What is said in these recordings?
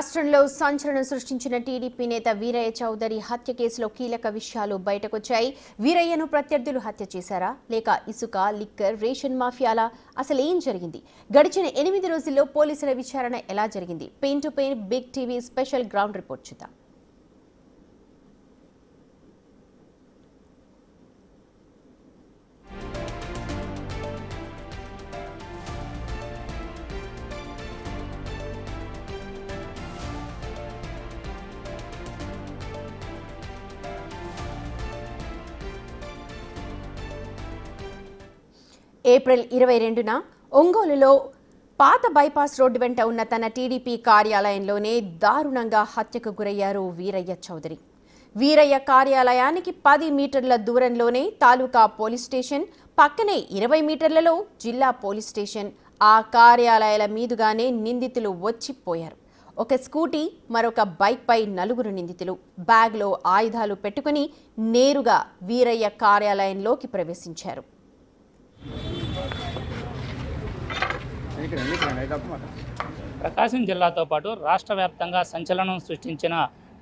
రాష్ట్రంలో సంచలనం సృష్టించిన టీడీపీ నేత వీరయ్య చౌదరి హత్య కేసులో కీలక విషయాలు బయటకొచ్చాయి. వీరయ్యను ప్రత్యర్థులు హత్య చేశారా లేక ఇసుక, లిక్కర్, రేషన్ మాఫియాలా? అసలు ఏం జరిగింది? గడిచిన 8 రోజుల్లో పోలీసుల విచారణ ఎలా జరిగింది? Pin to pin big TV special ground report చూద్దాం. ఏప్రిల్ 22న ఒంగోలులో పాత బైపాస్ రోడ్డు వెంట ఉన్న తన టీడీపీ కార్యాలయంలోనే దారుణంగా హత్యకు గురయ్యారు వీరయ్య చౌదరి. వీరయ్య కార్యాలయానికి 10 మీటర్ల దూరంలోనే తాలూకా పోలీస్ స్టేషన్, పక్కనే 20 మీటర్లలో జిల్లా పోలీస్ స్టేషన్. ఆ కార్యాలయాల మీదుగానే నిందితులు వచ్చిపోయారు. ఒక స్కూటీ, మరొక బైక్పై 4 నిందితులు బ్యాగ్లో ఆయుధాలు పెట్టుకుని నేరుగా వీరయ్య కార్యాలయంలోకి ప్రవేశించారు. ప్రకాశం జిల్లాతో పాటు రాష్ట్ర వ్యాప్తంగా సంచలనం సృష్టించిన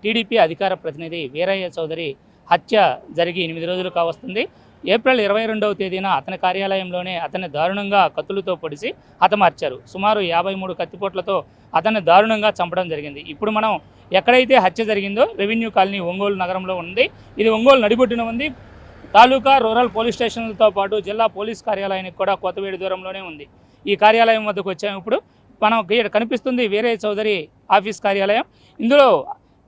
టీడీపీ అధికార ప్రతినిధి వీరయ్య చౌదరి హత్య జరిగి 8 రోజులు కావస్తుంది. ఏప్రిల్ 22వ తేదీన అతని కార్యాలయంలోనే అతన్ని దారుణంగా కత్తులతో పొడిచి హతమార్చారు. సుమారు 53 కత్తిపోట్లతో అతన్ని దారుణంగా చంపడం జరిగింది. ఇప్పుడు మనం ఎక్కడైతే హత్య జరిగిందో రెవెన్యూ కాలనీ ఒంగోలు నగరంలో ఉంది. ఇది ఒంగోలు నడిబొడ్డున ఉంది. తాలూకా రూరల్ పోలీస్ స్టేషన్లతో పాటు జిల్లా పోలీస్ కార్యాలయానికి కూడా కొత్తవేడి దూరంలోనే ఉంది. ఈ కార్యాలయం వద్దకు వచ్చాము. ఇప్పుడు మనం కనిపిస్తుంది వీరయ్య చౌదరి ఆఫీస్ కార్యాలయం. ఇందులో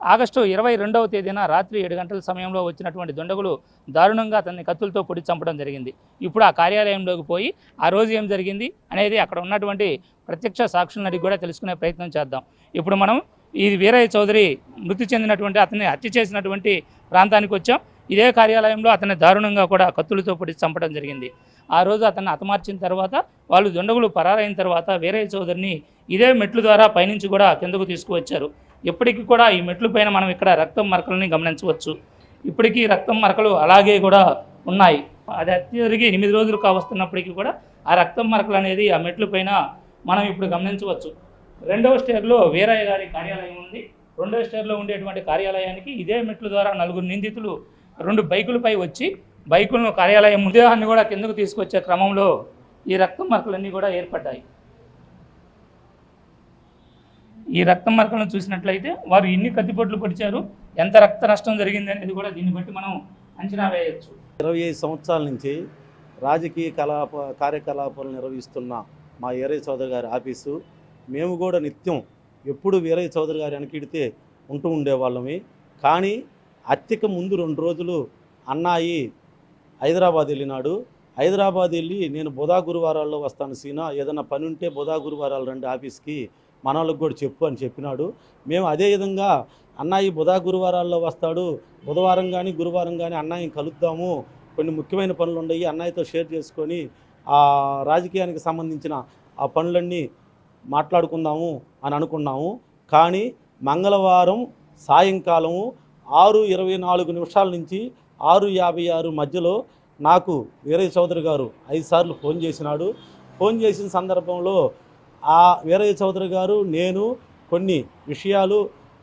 ఆగస్టు 22వ తేదీన రాత్రి 7 గంటల సమయంలో వచ్చినటువంటి దుండగులు దారుణంగా అతన్ని కత్తులతో పొడి చంపడం జరిగింది. ఇప్పుడు ఆ కార్యాలయంలోకి పోయి ఆ రోజు ఏం జరిగింది అనేది అక్కడ ఉన్నటువంటి ప్రత్యక్ష సాక్షులను అడిగి కూడా తెలుసుకునే ప్రయత్నం చేద్దాం. ఇప్పుడు మనం ఈ వీరయ్య చౌదరి మృతి చెందినటువంటి అతన్ని హత్య చేసినటువంటి ప్రాంతానికి వచ్చాం. ఇదే కార్యాలయంలో అతన్ని దారుణంగా కూడా కత్తులతో పొడి చంపడం జరిగింది. ఆ రోజు అతన్ని హతమార్చిన తర్వాత వాళ్ళు దుండగులు పరారైన తర్వాత వీరయ్య చౌదరిని ఇదే మెట్లు ద్వారా పైనుంచి కూడా కిందకు తీసుకువచ్చారు. ఇప్పటికీ కూడా ఈ మెట్ల పైన మనం ఇక్కడ రక్తం మరకలని గమనించవచ్చు. ఇప్పటికీ రక్తం మరకలు అలాగే కూడా ఉన్నాయి. అది హత్య జరిగి 8 రోజులు కావస్తున్నప్పటికీ కూడా ఆ రక్తం మరకలు అనేది ఆ మెట్ల పైన మనం ఇప్పుడు గమనించవచ్చు. 2వ స్టేర్లో వీరయ్య గారి కార్యాలయం ఉంది. 2వ స్టేర్లో ఉండేటువంటి కార్యాలయానికి ఇదే మెట్ల ద్వారా 4 నిందితులు 2 బైకులపై వచ్చి బైకులను కార్యాలయం మృతదేహాన్ని కూడా కిందకు తీసుకొచ్చే క్రమంలో ఈ రక్తం మరకలన్నీ కూడా ఏర్పడ్డాయి. ఈ రక్తం మరకలను చూసినట్లయితే వారు ఎన్ని కత్తిపోట్లు పొడిచారు, ఎంత రక్త నష్టం జరిగింది అనేది కూడా దీన్ని బట్టి మనం అంచనా వేయవచ్చు. 25 సంవత్సరాల నుంచి రాజకీయ కార్యకలాపాలు నిర్వహిస్తున్న మా వీరయ్య చౌదరి గారి ఆఫీసు, మేము కూడా నిత్యం ఎప్పుడు వీరయ్య చౌదరి గారి వెనకిడితే ఉంటూ ఉండేవాళ్ళమే. కానీ హత్యకు ముందు 2 రోజులు అన్నాయి హైదరాబాద్ వెళ్ళినాడు. హైదరాబాద్ వెళ్ళి నేను బుధ గురువారాల్లో వస్తాను సీనా, ఏదైనా పని ఉంటే బుధ గురువారాలు రండి ఆఫీస్కి, మన వాళ్ళకి కూడా చెప్పు అని చెప్పినాడు. మేము అదేవిధంగా అన్నయ్య బుధ గురువారాల్లో వస్తాడు, బుధవారం కానీ గురువారం కానీ అన్నయ్యని కలుద్దాము, కొన్ని ముఖ్యమైన పనులు ఉన్నాయి అన్నయ్యతో షేర్ చేసుకొని ఆ రాజకీయానికి సంబంధించిన ఆ పనులన్నీ మాట్లాడుకుందాము అని అనుకున్నాము. కానీ మంగళవారం సాయంకాలము 6:24 నుంచి 6:56 మధ్యలో నాకు వీరయ్య చౌదరి గారు 5 సార్లు ఫోన్ చేసినాడు. ఫోన్ చేసిన సందర్భంలో ఆ వీరయ్య చౌదరి గారు నేను కొన్ని విషయాలు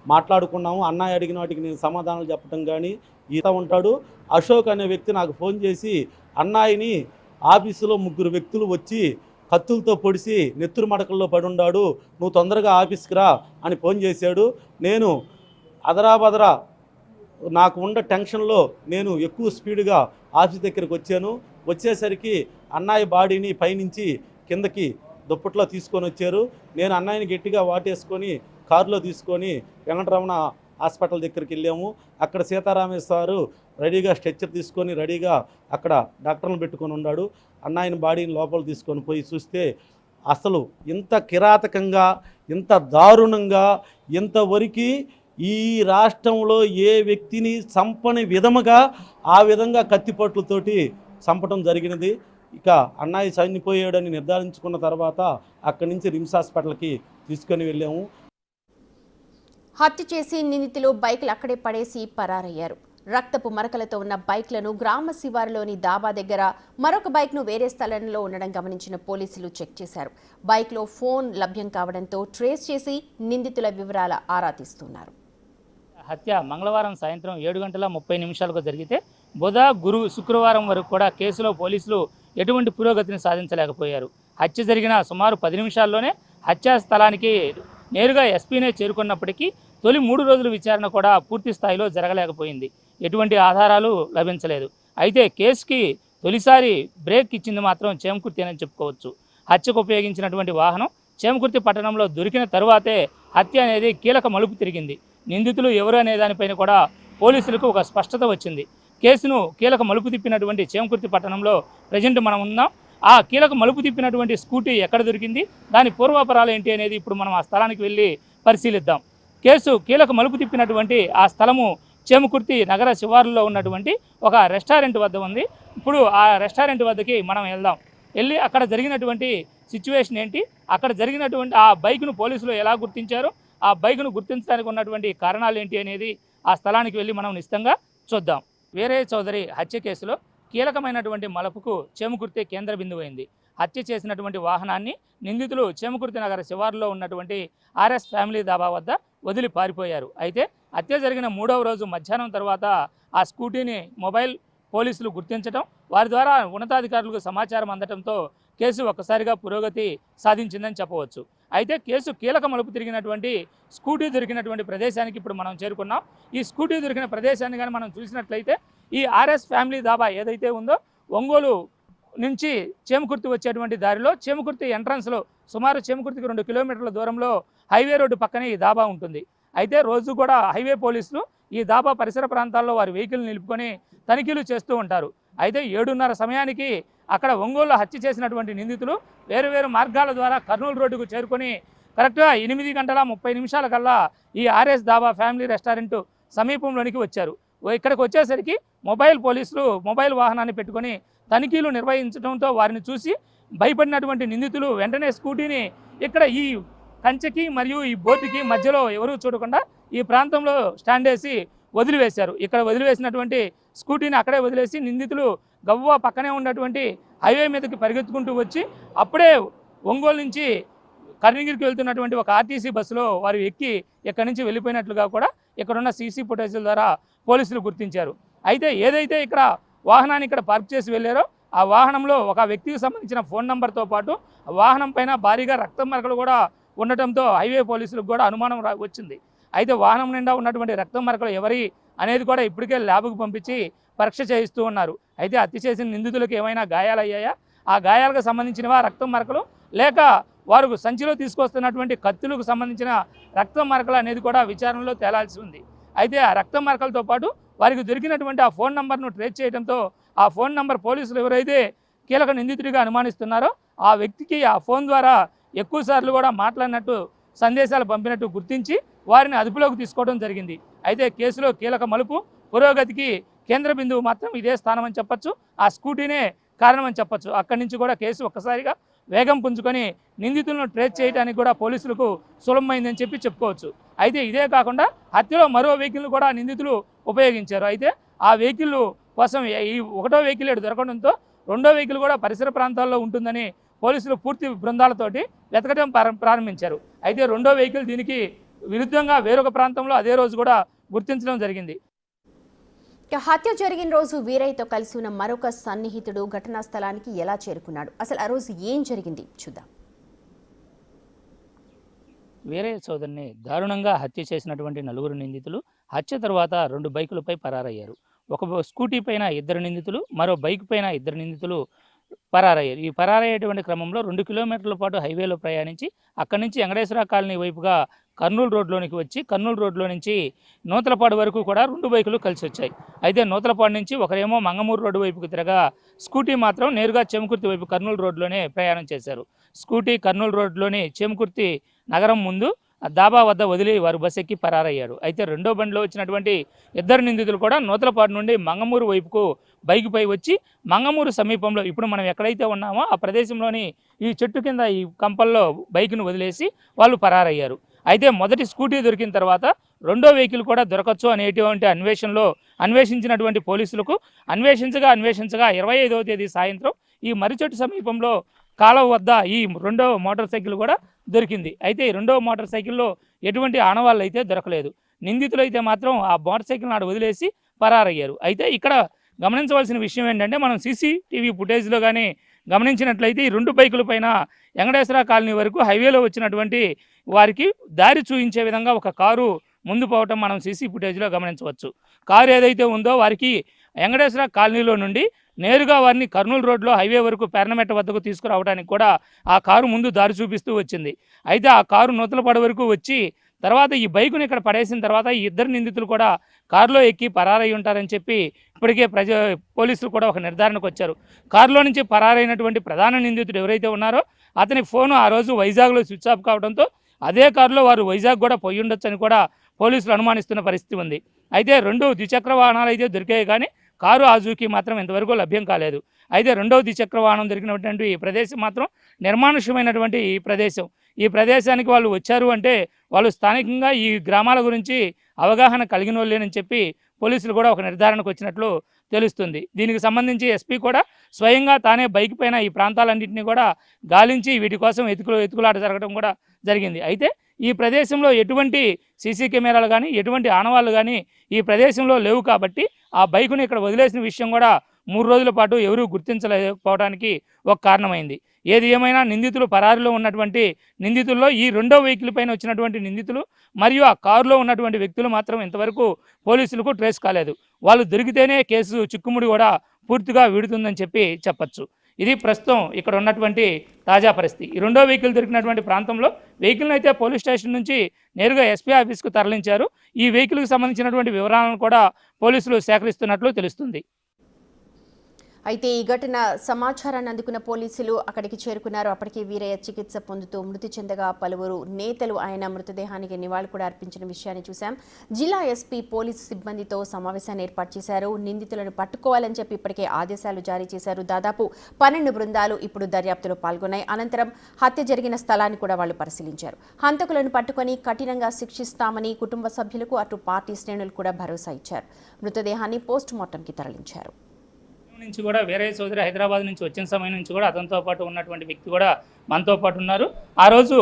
మాట్లాడుకున్నాము. అన్నయ్య అడిగిన వాటికి నేను సమాధానాలు చెప్పడం కానీ ఈత ఉంటాడు. అశోక్ అనే వ్యక్తి నాకు ఫోన్ చేసి అన్నయ్యని ఆఫీసులో 3 వ్యక్తులు వచ్చి కత్తులతో పొడిసి నెత్తురు మడకల్లో పడి ఉన్నాడు, నువ్వు తొందరగా ఆఫీస్కి రా అని ఫోన్ చేశాడు. నేను అదరాబదరా నాకు ఉన్న టెన్షన్లో నేను ఎక్కువ స్పీడ్గా ఆఫీస్ దగ్గరికి వచ్చాను. వచ్చేసరికి అన్నయ్య బాడీని పైనుంచి కిందకి దుప్పట్లో తీసుకొని వచ్చారు. నేను అన్నయ్యని గట్టిగా వాటేసుకొని కారులో తీసుకొని వెంకటరమణ హాస్పిటల్ దగ్గరికి వెళ్ళాము. అక్కడ సీతారామేశ్వరు రెడీగా స్ట్రెచ్చర్ తీసుకొని రెడీగా అక్కడ డాక్టర్లను పెట్టుకొని ఉన్నాడు. అన్నయ్యని బాడీని లోపల తీసుకొని పోయి చూస్తే అసలు ఇంత కిరాతకంగా, ఇంత దారుణంగా, ఇంతవరకు ఈ రాష్ట్రంలో ఏ వ్యక్తిని చంపని విధముగా ఆ విధంగా కత్తిపట్లతోటి చంపడం జరిగినది. ఇక అన్నయ్య చనిపోయాడని నిర్ధారించుకున్న తర్వాత అక్కడి నుంచి రిమ్స్ హాస్పిటల్కి తీసుకొని వెళ్ళాము. హత్య చేసి నిందితులు బైకులు అక్కడే పడేసి పరారయ్యారు. రక్తపు మరకలతో ఉన్న బైక్లను గ్రామ శివారులోని దాబా దగ్గర మరొక బైక్ను వేరే స్థలంలో ఉండడం గమనించిన పోలీసులు చెక్ చేశారు. బైక్లో ఫోన్ లభ్యం కావడంతో ట్రేస్ చేసి నిందితుల వివరాల ఆరా తీస్తున్నారు. హత్య మంగళవారం సాయంత్రం 7:30 జరిగితే బుధ, గురు, శుక్రవారం వరకు కూడా కేసులో పోలీసులు ఎటువంటి పురోగతిని సాధించలేకపోయారు. హత్య జరిగిన సుమారు 10 నిమిషాల్లోనే హత్యా స్థలానికి నేరుగా ఎస్పీనే చేరుకున్నప్పటికీ తొలి 3 రోజుల విచారణ కూడా పూర్తి స్థాయిలో జరగలేకపోయింది. ఎటువంటి ఆధారాలు లభించలేదు. అయితే కేసుకి తొలిసారి బ్రేక్ ఇచ్చింది మాత్రం చేమకుర్తి అని చెప్పుకోవచ్చు. హత్యకు ఉపయోగించినటువంటి వాహనం చేమకుర్తి పట్టణంలో దొరికిన తరువాతే హత్య అనేది కీలక మలుపు తిరిగింది. నిందితులు ఎవరు అనే దానిపైన కూడా పోలీసులకు ఒక స్పష్టత వచ్చింది. కేసును కీలక మలుపు తిప్పినటువంటి చేమకుర్తి పట్టణంలో ప్రజెంట్ మనం ఉన్నాం. ఆ కీలక మలుపు తిప్పినటువంటి స్కూటీ ఎక్కడ దొరికింది, దాని పూర్వాపరాలు ఏంటి అనేది ఇప్పుడు మనం ఆ స్థలానికి వెళ్ళి పరిశీలిద్దాం. కేసు కీలక మలుపు తిప్పినటువంటి ఆ స్థలము చేమకుర్తి నగర శివారులో ఉన్నటువంటి ఒక రెస్టారెంట్ వద్ద ఉంది. ఇప్పుడు ఆ రెస్టారెంట్ వద్దకి మనం వెళ్ళి అక్కడ జరిగినటువంటి సిచ్యువేషన్ ఏంటి, అక్కడ జరిగినటువంటి ఆ బైక్ను పోలీసులు ఎలా గుర్తించారు, ఆ బైక్ను గుర్తించడానికి ఉన్నటువంటి కారణాలు ఏంటి అనేది ఆ స్థలానికి వెళ్ళి మనం నిశ్చితంగా చూద్దాం. వీరయ్య చౌదరి హత్య కేసులో కీలకమైనటువంటి మలుపుకు చేమకుర్తి కేంద్ర బిందువైంది. హత్య చేసినటువంటి వాహనాన్ని నిందితులు చేమకుర్తి నగర శివారులో ఉన్నటువంటి ఆర్ఎస్ ఫ్యామిలీ దాబా వద్ద వదిలి పారిపోయారు. అయితే హత్య జరిగిన 3వ రోజు మధ్యాహ్నం తర్వాత ఆ స్కూటీని మొబైల్ పోలీసులు గుర్తించడం, వారి ద్వారా ఉన్నతాధికారులకు సమాచారం అందడంతో కేసు ఒక్కసారిగా పురోగతి సాధించిందని చెప్పవచ్చు. అయితే కేసు కీలక మలుపు తిరిగినటువంటి స్కూటీ దొరికినటువంటి ప్రదేశానికి ఇప్పుడు మనం చేరుకున్నాం. ఈ స్కూటీ దొరికిన ప్రదేశాన్ని కానీ మనం చూసినట్లయితే ఈ ఆర్ఎస్ ఫ్యామిలీ దాబా ఏదైతే ఉందో ఒంగోలు నుంచి చేమకుర్తి వచ్చేటువంటి దారిలో చేమకుర్తి ఎంట్రన్స్లో సుమారు చేమకుర్తికి 2 కిలోమీటర్ల దూరంలో హైవే రోడ్డు పక్కనే ఈ దాబా ఉంటుంది. అయితే రోజు కూడా హైవే పోలీసులు ఈ దాబా పరిసర ప్రాంతాల్లో వారి వెహికల్ నిలుపుకొని తనిఖీలు చేస్తూ ఉంటారు. అయితే 7:30 సమయానికి అక్కడ ఒంగోలులో హత్య చేసినటువంటి నిందితులు వేరు మార్గాల ద్వారా కర్నూలు రోడ్డుకు చేరుకొని కరెక్ట్గా 8:30 కల్లా ఈ ఆర్ఎస్ దాబా ఫ్యామిలీ రెస్టారెంట్ సమీపంలోనికి వచ్చారు. ఇక్కడికి వచ్చేసరికి పోలీసులు మొబైల్ వాహనాన్ని పెట్టుకొని తనిఖీలు నిర్వహించడంతో వారిని చూసి భయపడినటువంటి నిందితులు వెంటనే స్కూటీని ఇక్కడ ఈ కంచెకి మరియు ఈ బోర్డుకి మధ్యలో ఎవరూ చూడకుండా ఈ ప్రాంతంలో స్టాండ్ వేసి వదిలివేశారు. ఇక్కడ వదిలివేసినటువంటి స్కూటీని అక్కడే వదిలేసి నిందితులు గవ్వ పక్కనే ఉన్నటువంటి హైవే మీదకి పరిగెత్తుకుంటూ వచ్చి అప్పుడే ఒంగోలు నుంచి కర్ణగిరికి వెళ్తున్నటువంటి ఒక ఆర్టీసీ బస్సులో వారు ఎక్కి ఇక్కడి నుంచి వెళ్ళిపోయినట్లుగా కూడా ఇక్కడున్న సీసీ ఫుటేజ్ల ద్వారా పోలీసులు గుర్తించారు. అయితే ఏదైతే ఇక్కడ వాహనాన్ని ఇక్కడ పార్క్ చేసి వెళ్ళారో ఆ వాహనంలో ఒక వ్యక్తికి సంబంధించిన ఫోన్ నంబర్తో పాటు వాహనం పైన భారీగా రక్తం మరకలు కూడా ఉండటంతో హైవే పోలీసులకు కూడా అనుమానం వచ్చింది. అయితే వాహనం నిండా ఉన్నటువంటి రక్తం మరకలు ఎవరి అనేది కూడా ఇప్పటికే ల్యాబ్కు పంపించి పరీక్ష చేయిస్తూ ఉన్నారు. అయితే హత్య చేసిన నిందితులకు ఏమైనా గాయాలయ్యాయా, ఆ గాయాలకు సంబంధించినవా రక్తం మరకలు, లేక వారు సంచిలో తీసుకొస్తున్నటువంటి కత్తులకు సంబంధించిన రక్తం మరకలు అనేది కూడా విచారణలో తేలాల్సి ఉంది. అయితే ఆ రక్తం మరకలతో పాటు వారికి దొరికినటువంటి ఆ ఫోన్ నంబర్ను ట్రేస్ చేయడంతో ఆ ఫోన్ నంబర్ పోలీసులు ఎవరైతే కీలక నిందితుడిగా అనుమానిస్తున్నారో ఆ వ్యక్తికి ఆ ఫోన్ ద్వారా ఎక్కువసార్లు కూడా మాట్లాడినట్టు సందేశాలు పంపినట్టు గుర్తించి వారిని అదుపులోకి తీసుకోవడం జరిగింది. అయితే కేసులో కీలక మలుపు పురోగతికి కేంద్ర బిందువు మాత్రం ఇదే స్థానం అని చెప్పచ్చు, ఆ స్కూటీనే కారణం అని చెప్పచ్చు. అక్కడి నుంచి కూడా కేసు ఒక్కసారిగా వేగం పుంజుకొని నిందితులను ట్రేస్ చేయడానికి కూడా పోలీసులకు సులభమైందని చెప్పుకోవచ్చు. అయితే ఇదే కాకుండా హత్యలో మరో వెహికల్ను కూడా నిందితులు ఉపయోగించారు. అయితే ఆ వెహికల్ కోసం ఈ 1వ వెహికల్ దొరకడంతో 2వ వెహికల్ కూడా పరిసర ప్రాంతాల్లో ఉంటుందని పోలీసులు పూర్తి బృందాలతోటి వెతకడం ప్రారంభించారు. అయితే 2వ వెహికల్ దీనికి విరుద్ధంగా వేరొక ప్రాంతంలో అదే రోజు కూడా గుర్తించడం జరిగింది. హత్య జరిగిన రోజు వీరయ్యతో కలిసి ఉన్న మరొక సన్నిహితుడు ఘటనా స్థలానికి ఎలా చేరుకున్నాడు, అసలు ఆ రోజు ఏం జరిగింది చూద్దాం. వీరయ్య చౌదరిని దారుణంగా హత్య చేసినటువంటి 4 నిందితులు హత్య తర్వాత 2 బైకులపై పరారయ్యారు. ఒక స్కూటీ పైన 2 నిందితులు, మరో బైక్ పైన 2 నిందితులు పరారయ్యారు. ఈ పరారయ్యేటువంటి క్రమంలో 2 కిలోమీటర్ల పాటు హైవేలో ప్రయాణించి అక్కడి నుంచి వెంకటేశ్వర కాలనీ వైపుగా కర్నూలు రోడ్లోనికి వచ్చి కర్నూలు రోడ్లో నుంచి నూతలపాడు వరకు కూడా 2 బైకులు కలిసి వచ్చాయి. అయితే నూతలపాడు నుంచి ఒకరేమో మంగమూరు రోడ్డు వైపుకు తిరగా స్కూటీ మాత్రం నేరుగా చేమకుర్తి వైపు కర్నూలు రోడ్లోనే ప్రయాణం చేశారు. స్కూటీ కర్నూలు రోడ్లోని చేమకుర్తి నగరం ముందు దాబా వద్ద వదిలి వారు బస్ ఎక్కి పరారయ్యారు. అయితే 2వ బండిలో వచ్చినటువంటి 2 నిందితులు కూడా నూతలపాడు నుండి మంగమూరు వైపుకు బైక్పై వచ్చి మంగమూరు సమీపంలో ఇప్పుడు మనం ఎక్కడైతే ఉన్నామో ఆ ప్రదేశంలోని ఈ చెట్టు కింద ఈ కంపల్లో బైక్ను వదిలేసి వాళ్ళు పరారయ్యారు. అయితే మొదటి స్కూటీ దొరికిన తర్వాత రెండో వెహికల్ కూడా దొరకచ్చు అనేటువంటి అన్వేషించినటువంటి పోలీసులకు అన్వేషించగా 25వ తేదీ సాయంత్రం ఈ మర్రిచెట్టు సమీపంలో కాలువ వద్ద ఈ రెండవ మోటార్ సైకిల్ కూడా దొరికింది. అయితే ఈ రెండవ మోటార్ సైకిల్లో ఎటువంటి ఆనవాళ్ళు అయితే దొరకలేదు. నిందితులు అయితే మాత్రం ఆ మోటార్ సైకిల్ నాడు వదిలేసి పరారయ్యారు. అయితే ఇక్కడ గమనించవలసిన విషయం ఏంటంటే మనం సీసీటీవీ ఫుటేజ్లో కానీ గమనించినట్లయితే ఈ రెండు బైకుల పైన వెంకటేశ్వర కాలనీ వరకు హైవేలో వచ్చినటువంటి వారికి దారి చూపించే విధంగా ఒక కారు ముందు పోవటం మనం సీసీ ఫుటేజ్లో గమనించవచ్చు. కారు ఏదైతే ఉందో వారికి వెంకటేశ్వర కాలనీలో నుండి నేరుగా వారిని కర్నూలు రోడ్లో హైవే వరకు పెర్నమెట్ట వద్దకు తీసుకురావడానికి కూడా ఆ కారు ముందు దారి చూపిస్తూ వచ్చింది. అయితే ఆ కారు నూతలపాడు వరకు వచ్చి తర్వాత ఈ బైకుని ఇక్కడ పడేసిన తర్వాత ఈ ఇద్దరు నిందితులు కూడా కారులో ఎక్కి పరారై ఉంటారని చెప్పి ఇప్పటికే పోలీసులు కూడా ఒక నిర్ధారణకు వచ్చారు. కారులో నుంచి పరారైనటువంటి ప్రధాన నిందితుడు ఎవరైతే ఉన్నారో అతని ఫోను ఆ రోజు వైజాగ్లో స్విచ్ ఆఫ్ కావడంతో అదే కారులో వారు వైజాగ్ కూడా పోయి ఉండొచ్చు అని కూడా పోలీసులు అనుమానిస్తున్న పరిస్థితి ఉంది. అయితే రెండు ద్విచక్ర వాహనాలు అయితే దొరికాయి కానీ కారు ఆజూకీ మాత్రం ఇంతవరకు లభ్యం కాలేదు. అయితే రెండవ ద్విచక్ర వాహనం దొరికినటువంటి ఈ ప్రదేశం మాత్రం నిర్మానుష్యమైనటువంటి ఈ ప్రదేశం. ఈ ప్రదేశానికి వాళ్ళు వచ్చారు అంటే వాళ్ళు స్థానికంగా ఈ గ్రామాల గురించి అవగాహన కలిగిన వాళ్ళేనని చెప్పి పోలీసులు కూడా ఒక నిర్ధారణకు వచ్చినట్లు తెలుస్తుంది. దీనికి సంబంధించి ఎస్పీ కూడా స్వయంగా తానే బైక్ పైన ఈ ప్రాంతాలన్నింటినీ కూడా గాలించి వీటి కోసం ఎతుకులాట జరగడం కూడా జరిగింది. అయితే ఈ ప్రదేశంలో ఎటువంటి సీసీ కెమెరాలు కానీ ఎటువంటి ఆనవాళ్ళు కానీ ఈ ప్రదేశంలో లేవు కాబట్టి ఆ బైకుని ఇక్కడ వదిలేసిన విషయం కూడా 3 రోజుల పాటు ఎవరూ గుర్తించలేకపోవడానికి ఒక కారణమైంది. ఏది ఏమైనా నిందితులు పరారీలో ఉన్నటువంటి నిందితుల్లో ఈ రెండో వెహికల్ పైన వచ్చినటువంటి నిందితులు మరియు ఆ కారులో ఉన్నటువంటి వ్యక్తులు మాత్రం ఇంతవరకు పోలీసులకు ట్రేస్ కాలేదు. వాళ్ళు దొరికితేనే కేసు చిక్కుముడి కూడా పూర్తిగా వీడుతుందని చెప్పచ్చు. ఇది ప్రస్తుతం ఇక్కడ ఉన్నటువంటి తాజా పరిస్థితి. ఈ రెండో వెహికల్ దొరికినటువంటి ప్రాంతంలో వెహికల్ని అయితే పోలీస్ స్టేషన్ నుంచి నేరుగా ఎస్పీ ఆఫీస్కు తరలించారు. ఈ వెహికల్కి సంబంధించినటువంటి వివరాలను కూడా పోలీసులు సేకరిస్తున్నట్లు తెలుస్తుంది. అయితే ఈ ఘటన సమాచారాన్ని అందుకున్న పోలీసులు అక్కడికి చేరుకున్నారు. అప్పటికే వీరయ్య చికిత్స పొందుతూ మృతి చెందగా పలువురు నేతలు ఆయన మృతదేహానికి నివాళులు కూడా అర్పించిన విషయాన్ని చూశాం. జిల్లా ఎస్పీ పోలీసు సిబ్బందితో సమావేశాన్ని ఏర్పాటు చేశారు. నిందితులను పట్టుకోవాలని చెప్పి ఇప్పటికే ఆదేశాలు జారీ చేశారు. దాదాపు 12 బృందాలు ఇప్పుడు దర్యాప్తులో పాల్గొన్నాయి. అనంతరం హత్య జరిగిన స్థలాన్ని కూడా వాళ్ళు పరిశీలించారు. హంతకులను పట్టుకొని కఠినంగా శిక్షిస్తామని కుటుంబ సభ్యులకు అటు పార్టీ శ్రేణులు కూడా భరోసా ఇచ్చారు. మృతదేహాన్ని పోస్ట్ మార్టంకి తరలించారు. నుంచి కూడా వీరయ్య చౌదరి హైదరాబాద్ నుంచి వచ్చిన సమయం నుంచి కూడా అతనితో పాటు ఉన్నటువంటి వ్యక్తి కూడా మనతో పాటు ఉన్నారు. ఆ రోజు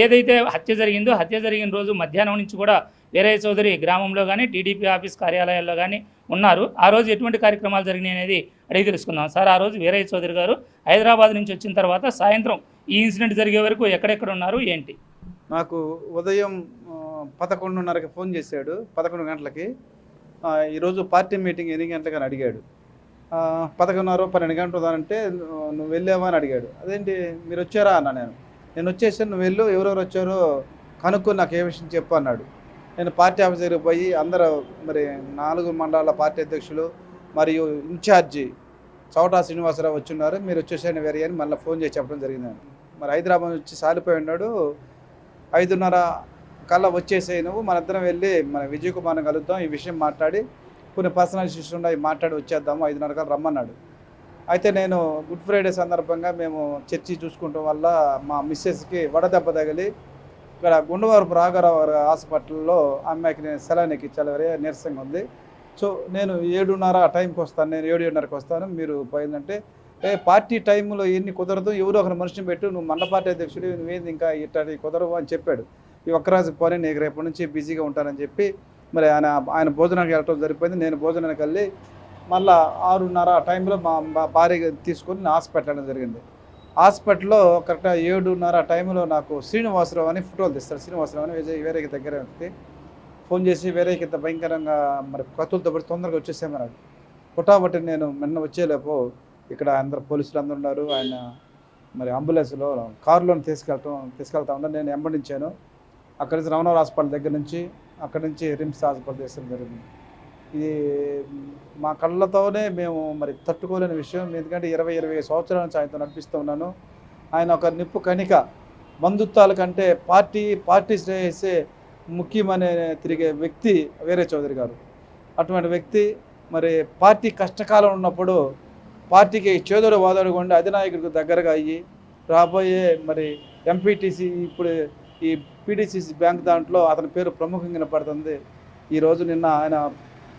ఏదైతే హత్య జరిగిందో హత్య జరిగిన రోజు మధ్యాహ్నం నుంచి కూడా వీరయ్య చౌదరి గ్రామంలో కానీ టీడీపీ ఆఫీస్ కార్యాలయాల్లో కానీ ఉన్నారు. ఆ రోజు ఎటువంటి కార్యక్రమాలు జరిగినాయి అనేది అడిగి తెలుసుకుందాం. సార్, ఆ రోజు వీరయ్య చౌదరి గారు హైదరాబాద్ నుంచి వచ్చిన తర్వాత సాయంత్రం ఈ ఇన్సిడెంట్ జరిగే వరకు ఎక్కడెక్కడ ఉన్నారు ఏంటి? నాకు ఉదయం 11:30కి ఫోన్ చేశాడు. 11 గంటలకి ఈరోజు పార్టీ మీటింగ్ ఎన్ని గంటలకని అడిగాడు. 11:30 12 గంటలు అంటే నువ్వు వెళ్ళావా అని అడిగాడు. అదేంటి మీరు వచ్చారా అన్నా. నేను వచ్చేసాను, నువ్వు వెళ్ళు, ఎవరెవరు వచ్చారో కనుక్కొని నాకు ఏ విషయం చెప్పు అన్నాడు. నేను పార్టీ ఆఫీస్ దగ్గరికి పోయి అందరూ మరి 4 మండలాల పార్టీ అధ్యక్షులు మరియు ఇన్ఛార్జి చౌటా శ్రీనివాసరావు వచ్చున్నారు, మీరు వచ్చేసాను వేరే అని మళ్ళీ ఫోన్ చేసి చెప్పడం జరిగింది. మరి హైదరాబాద్ వచ్చి సాలిపోయి ఉన్నాడు. 5:30 కల్లా వచ్చేసాయి నువ్వు, మనిద్దరం వెళ్ళి మన విజయ్ కుమార్ని కలుద్దాం, ఈ విషయం మాట్లాడి కొన్ని పర్సనల్ ఇష్యూస్ ఉన్నాయి మాట్లాడి వచ్చేద్దాము, 5:30 కల్లా రమ్మన్నాడు. అయితే నేను గుడ్ ఫ్రైడే సందర్భంగా మేము చర్చి చూసుకుంటాం వల్ల మా మిస్సెస్కి వడదెబ్బ తగిలి ఇక్కడ గుండవరపు రాఘరావు హాస్పిటల్లో అమ్మాయికి నేను సెలైన్ ఎక్కించాలి, వేరే నీరసంగా ఉంది. సో నేను 7:30 ఆ టైంకి వస్తాను, నేను 7:30కి వస్తాను, మీరు పోయిందంటే పార్టీ టైంలో ఎన్ని కుదరదు, ఎవరో ఒకరి మనిషిని పెట్టు, నువ్వు మండల పార్టీ అధ్యక్షుడు, నువ్వేంది ఇంకా ఇట్టని కుదరవు అని చెప్పాడు. ఈ ఒక్కరాజు పోనీ నీకు రేపటి నుంచి బిజీగా ఉంటానని చెప్పి మరి ఆయన భోజనానికి వెళ్ళటం సరిపోయింది. నేను భోజనానికి వెళ్ళి మళ్ళీ 6:30 ఆ టైంలో మా భార్య తీసుకొని హాస్పిటల్ వెళ్ళడం జరిగింది. హాస్పిటల్లో కరెక్ట్గా 7:30 ఆ టైంలో నాకు శ్రీనివాసరావు అని ఫోటోలు తీస్తాడు. శ్రీనివాసరావు అని వేరేకి దగ్గర వ్యక్తి ఫోన్ చేసి వేరేకి ఇంత భయంకరంగా మరి కత్తులతో పడి తొందరగా వచ్చేసామన్నాడు. పుటాబట్టి నేను నిన్న వచ్చేలేపు ఇక్కడ అందరు పోలీసులు అందరు ఉన్నారు, ఆయన మరి అంబులెన్స్లో కారులో తీసుకెళ్తా ఉన్నారు. నేను వెంబడించాను. అక్కడి నుంచి రమణవరం హాస్పిటల్ దగ్గర నుంచి అక్కడి నుంచి రిమ్స్ హాస్పిటల్ తీసుకోవడం జరిగింది. ఇది మా కళ్ళతోనే మేము మరి తట్టుకోలేని విషయం. ఎందుకంటే 20-25 సంవత్సరాల నుంచి ఆయనతో నడిపిస్తూ ఉన్నాను. ఆయన ఒక నిప్పు కణిక, బంధుత్వాల కంటే పార్టీ శ్రేయస్సే ముఖ్యమనే తిరిగే వ్యక్తి వీరయ్య చౌదరి గారు. అటువంటి వ్యక్తి మరి పార్టీ కష్టకాలం ఉన్నప్పుడు పార్టీకి చేదోడు వాదోడుగా ఉండి అధినాయకుడికి దగ్గరగా అయ్యి రాబోయే మరి ఎంపీటీసీ ఇప్పుడు ఈ పీడీసీసీ బ్యాంక్ దాంట్లో అతని పేరు ప్రముఖంగా వినపడుతుంది. ఈరోజు నిన్న ఆయన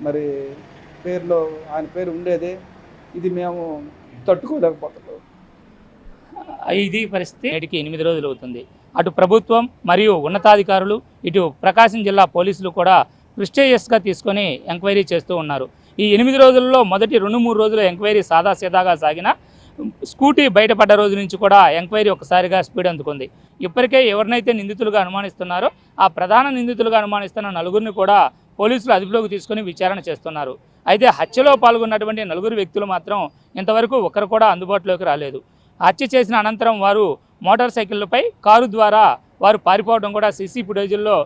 మరి పేరులో ఆయన పేరు ఉండేదే. ఇది మేము తట్టుకోలేకపోతున్నాం. ఇది పరిస్థితి. నేటికి 8 రోజులు అవుతుంది. అటు ప్రభుత్వం మరియు ఉన్నతాధికారులు, ఇటు ప్రకాశం జిల్లా పోలీసులు కూడా ప్రిస్టేజియస్గా తీసుకొని ఎంక్వైరీ చేస్తూ ఉన్నారు. ఈ 8 రోజుల్లో మొదటి 2-3 రోజులు ఎంక్వైరీ సాదాసీదాగా సాగిన స్కూటీ బయటపడ్డ రోజు నుంచి కూడా ఎంక్వైరీ ఒకసారిగా స్పీడ్ అందుకుంది. ఇప్పటికే ఎవరినైతే నిందితులుగా అనుమానిస్తున్నారో ఆ ప్రధాన నిందితులుగా అనుమానిస్తున్న 4గురిని కూడా పోలీసులు అదుపులోకి తీసుకొని విచారణ చేస్తున్నారు. అయితే హత్యలో పాల్గొన్నటువంటి 4 వ్యక్తులు మాత్రం ఇంతవరకు ఒకరు కూడా అందుబాటులోకి రాలేదు. హత్య చేసిన అనంతరం వారు మోటార్ సైకిళ్లపై కారు ద్వారా వారు పారిపోవడం కూడా సీసీ ఫుటేజీల్లో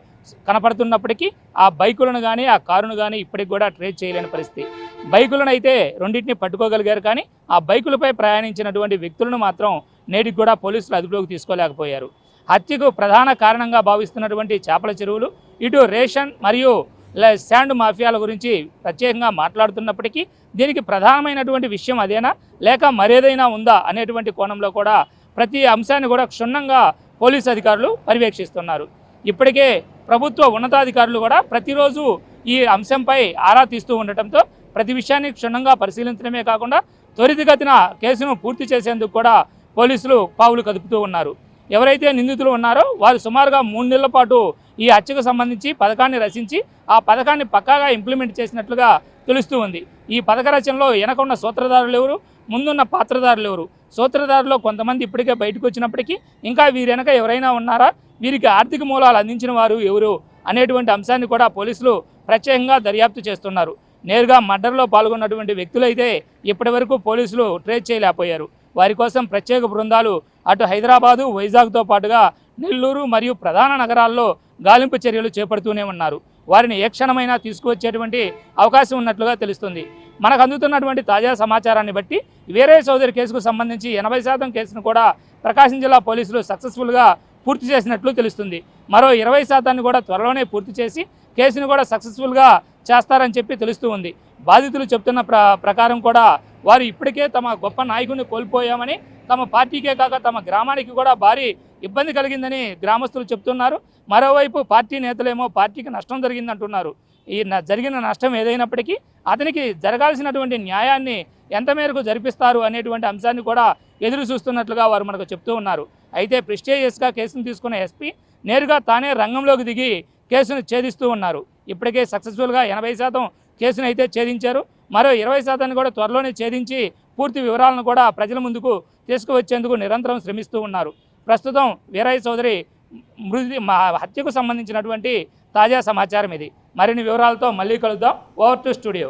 కనపడుతున్నప్పటికీ ఆ బైకులను కానీ ఆ కారును కానీ ఇప్పటికి కూడా ట్రేస్ చేయలేని పరిస్థితి. బైకులను అయితే రెండింటిని పట్టుకోగలిగారు, కానీ ఆ బైకులపై ప్రయాణించినటువంటి వ్యక్తులను మాత్రం నేటికి కూడా పోలీసులు అదుపులోకి తీసుకోలేకపోయారు. హత్యకు ప్రధాన కారణంగా భావిస్తున్నటువంటి చేపల చెరువులు, ఇటు రేషన్ మరియు శాండ్ మాఫియాల గురించి ప్రత్యేకంగా మాట్లాడుతున్నప్పటికీ దీనికి ప్రధానమైనటువంటి విషయం అదేనా లేక మరేదైనా ఉందా అనేటువంటి కోణంలో కూడా ప్రతి అంశాన్ని కూడా క్షుణ్ణంగా పోలీసు అధికారులు పర్యవేక్షిస్తున్నారు. ఇప్పటికే ప్రభుత్వ ఉన్నతాధికారులు కూడా ప్రతిరోజు ఈ అంశంపై ఆరా తీస్తూ ఉండటంతో ప్రతి విషయాన్ని క్షుణ్ణంగా పరిశీలించడమే కాకుండా త్వరితగతిన కేసును పూర్తి చేసేందుకు కూడా పోలీసులు పావులు కదుపుతూ ఉన్నారు. ఎవరైతే నిందితులు ఉన్నారో వారు సుమారుగా 3 నెలల పాటు ఈ హత్యకు సంబంధించి పథకాన్ని రచించి ఆ పథకాన్ని పక్కాగా ఇంప్లిమెంట్ చేసినట్లుగా తెలుస్తూ ఉంది. ఈ పథక రచనలో వెనకున్న సూత్రధారులు ఎవరు, ముందున్న పాత్రధారులు ఎవరు, సూత్రధారులు కొంతమంది ఇప్పటికే బయటకు వచ్చినప్పటికీ ఇంకా వీరి వెనక ఎవరైనా ఉన్నారా, వీరికి ఆర్థిక మూలాలు అందించిన వారు ఎవరు అనేటువంటి అంశాన్ని కూడా పోలీసులు ప్రత్యేకంగా దర్యాప్తు చేస్తున్నారు. నేరుగా మర్డర్లో పాల్గొన్నటువంటి వ్యక్తులైతే ఇప్పటి వరకు పోలీసులు ట్రేస్ చేయలేకపోయారు. వారి కోసం ప్రత్యేక బృందాలు అటు హైదరాబాదు, వైజాగ్తో పాటుగా నెల్లూరు మరియు ప్రధాన నగరాల్లో గాలింపు చర్యలు చేపడుతూనే ఉన్నారు. వారిని ఏ క్షణమైనా తీసుకువచ్చేటువంటి అవకాశం ఉన్నట్లుగా తెలుస్తుంది. మనకు అందుతున్నటువంటి తాజా సమాచారాన్ని బట్టి వీరయ్య చౌదరి కేసుకు సంబంధించి 80% కేసును కూడా ప్రకాశం జిల్లా పోలీసులు సక్సెస్ఫుల్గా పూర్తి చేసినట్లు తెలుస్తుంది. మరో 20% కూడా త్వరలోనే పూర్తి చేసి కేసును కూడా సక్సెస్ఫుల్గా చేస్తారని చెప్పి తెలుస్తూ ఉంది. బాధితులు చెప్తున్న ప్రకారం కూడా వారు ఇప్పటికే తమ గొప్ప నాయకుడిని కోల్పోయామని, తమ పార్టీకే కాక తమ గ్రామానికి కూడా భారీ ఇబ్బంది కలిగిందని గ్రామస్తులు చెప్తున్నారు. మరోవైపు పార్టీ నేతలేమో పార్టీకి నష్టం జరిగిందంటున్నారు. ఈ జరిగిన నష్టం ఏదైనప్పటికీ అతనికి జరగాల్సినటువంటి న్యాయాన్ని ఎంత మేరకు జరిపిస్తారు అనేటువంటి అంశాన్ని కూడా ఎదురు చూస్తున్నట్లుగా వారు మనకు చెప్తూ ఉన్నారు. అయితే ప్రిస్టేజియస్గా కేసును తీసుకున్న ఎస్పీ నేరుగా తానే రంగంలోకి దిగి కేసును ఛేదిస్తూ ఉన్నారు. ఇప్పటికే సక్సెస్ఫుల్గా 80% కేసును అయితే ఛేదించారు. మరో 20% కూడా త్వరలోనే ఛేదించి పూర్తి వివరాలను కూడా ప్రజల ముందుకు తీసుకువచ్చేందుకు నిరంతరం శ్రమిస్తూ ఉన్నారు. ప్రస్తుతం వీరయ్య చౌదరి హత్యకు సంబంధించినటువంటి తాజా సమాచారం ఇది. మరిన్ని వివరాలతో మళ్ళీ కలుద్దాం. Over to studio.